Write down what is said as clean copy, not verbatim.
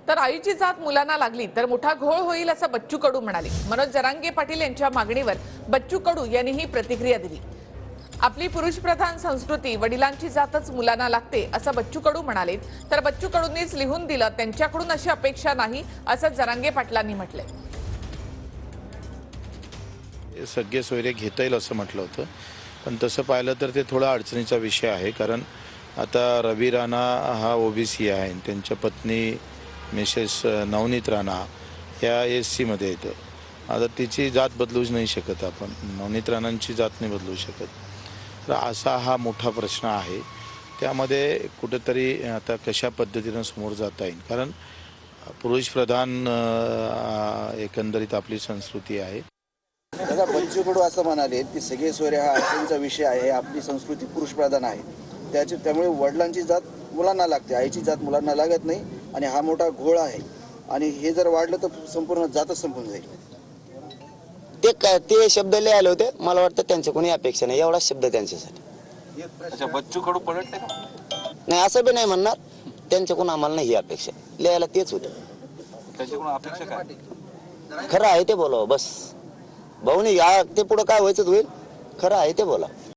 तर आईची जात मुलांना लागली तर मोठा घोळ होईल असं बच्चू कडू म्हणाले। मनोज जरांगे पाटील यांच्या मागणीवर बच्चू कडू यांनी ही प्रतिक्रिया दिली। आपली पुरुषप्रधान संस्कृती वडिलांची जातच मुलांना लागते असं बच्चू कडू म्हणाले। तर बच्चू कडूंनीच लिहून दिलं, त्यांच्याकडून अशी अपेक्षा नाही असं जरांगे पाटलांनी म्हटलंय। सगळे सोयरे घेता येईल असं म्हटलं होतं, पण तसं पाहिलं तर ते थोडा अडचणीचा विषय आहे। कारण आता रवी राणा हा ओबीसी आहे, त्यांच्या पत्नी मिसेस नवनीत राणा ह्या SC मध्ये येतं। आता तिची जात बदलूच नाही शकत आपण, नवनीत राणांची जात नाही बदलू शकत। तर असा हा मोठा प्रश्न आहे। त्यामध्ये कुठेतरी आता कशा पद्धतीनं समोर जाता येईल, कारण पुरुषप्रधान एकंदरीत आपली संस्कृती आहे। दादा, बच्चू कडू असं म्हणाले की सगळे सोयरे हा अडचणीचा विषय आहे, आपली संस्कृती पुरुषप्रधान आहे, त्यामुळे वडिलांची जात मुलांना लागते, आईची जात मुलांना लागत नाही आणि हा मोठा घोळ आहे आणि हे जर वाढलं तर संपूर्ण जातच संपून जाईल। ते शब्द लिहायला होते, मला वाटतं त्यांच्या कोणी अपेक्षा नाही, एवढा शब्द त्यांच्यासाठी। अच्छा, बच्चू कडू पलटले का? नाही, असं बी नाही म्हणणार, त्यांच्याकडून आम्हाला नाही ही अपेक्षा, लिहायला तेच होतं। त्याच्याकडून अपेक्षा काय? खरं आहे ते बोलावं बस, भाऊनी या ते पुढं काय व्हायचं होईल, खरं आहे ते बोला।